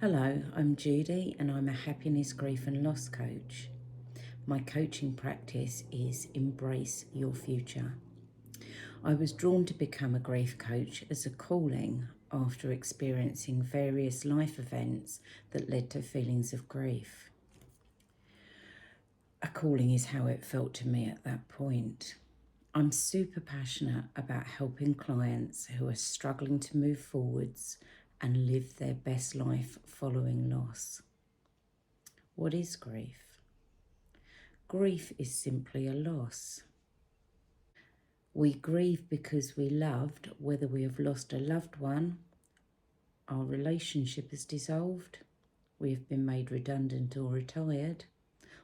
Hello, I'm Judy and I'm a happiness, grief and loss coach. My coaching practice is Embrace Your Future. I was drawn to become a grief coach as a calling after experiencing various life events that led to feelings of grief. A calling is how it felt to me at that point. I'm super passionate about helping clients who are struggling to move forwards and live their best life following loss. What is grief? Grief is simply a loss. We grieve because we loved, whether we have lost a loved one, our relationship has dissolved, we have been made redundant or retired,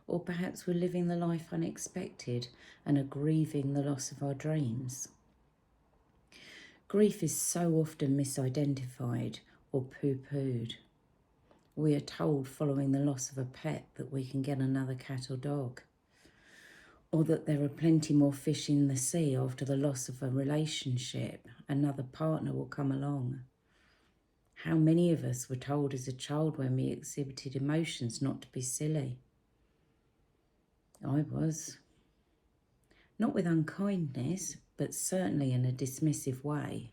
or perhaps we're living the life unexpected and are grieving the loss of our dreams. Grief is so often misidentified or poo-pooed. We are told following the loss of a pet that we can get another cat or dog, or that there are plenty more fish in the sea after the loss of a relationship, another partner will come along. How many of us were told as a child when we exhibited emotions not to be silly? I was. Not with unkindness, but certainly in a dismissive way.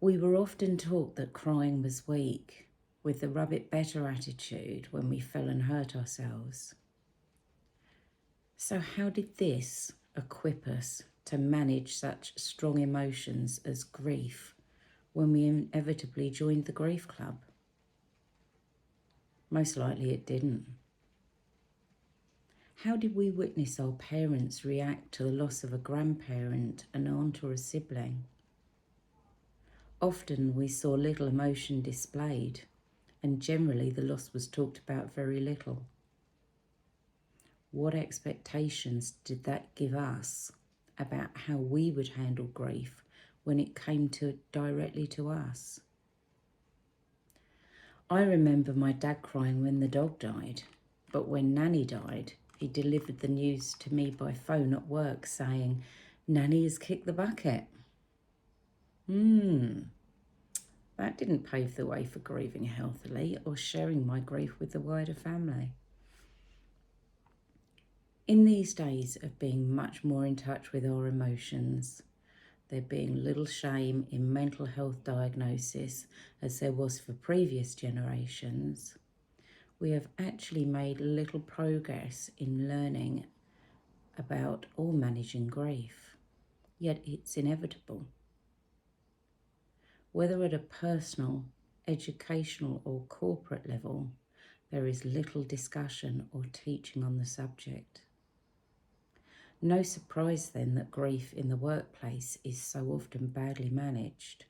We were often taught that crying was weak, with the rub it better attitude when we fell and hurt ourselves. So how did this equip us to manage such strong emotions as grief when we inevitably joined the grief club? Most likely it didn't. How did we witness our parents react to the loss of a grandparent, an aunt or a sibling? Often we saw little emotion displayed, and generally the loss was talked about very little. What expectations did that give us about how we would handle grief when it came directly to us? I remember my dad crying when the dog died, but when Nanny died, he delivered the news to me by phone at work saying, "Nanny has kicked the bucket." That didn't pave the way for grieving healthily or sharing my grief with the wider family. In these days of being much more in touch with our emotions, there being little shame in mental health diagnosis as there was for previous generations, we have actually made little progress in learning about or managing grief, yet it's inevitable. Whether at a personal, educational or corporate level, there is little discussion or teaching on the subject. No surprise then that grief in the workplace is so often badly managed,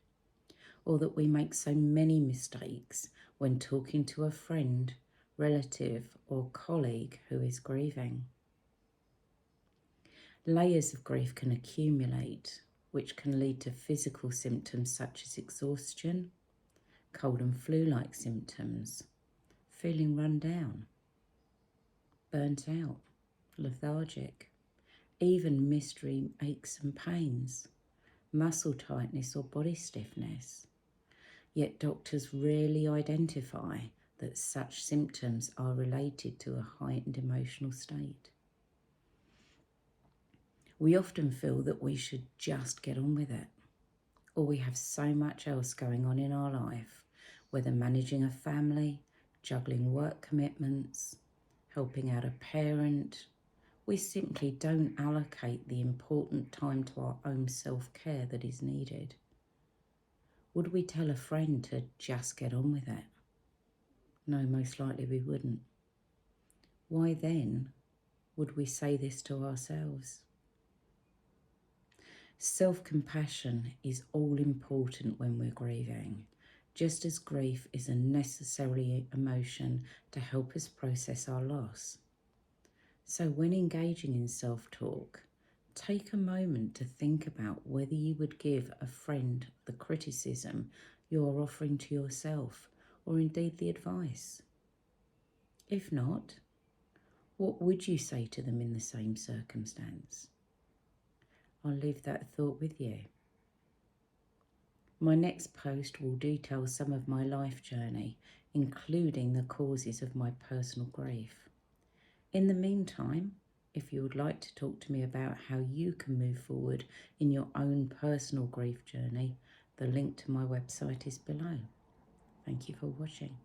or that we make so many mistakes when talking to a friend, relative or colleague who is grieving. Layers of grief can accumulate, which can lead to physical symptoms such as exhaustion, cold and flu-like symptoms, feeling run down, burnt out, lethargic, even mystery aches and pains, muscle tightness or body stiffness. Yet doctors rarely identify that such symptoms are related to a heightened emotional state. We often feel that we should just get on with it, or we have so much else going on in our life, whether managing a family, juggling work commitments, helping out a parent, we simply don't allocate the important time to our own self-care that is needed. Would we tell a friend to just get on with it? No, most likely we wouldn't. Why then would we say this to ourselves? Self-compassion is all important when we're grieving, just as grief is a necessary emotion to help us process our loss. So when engaging in self-talk, take a moment to think about whether you would give a friend the criticism you're offering to yourself, or indeed the advice. If not, what would you say to them in the same circumstance? I'll leave that thought with you. My next post will detail some of my life journey, including the causes of my personal grief. In the meantime, if you would like to talk to me about how you can move forward in your own personal grief journey, the link to my website is below. Thank you for watching.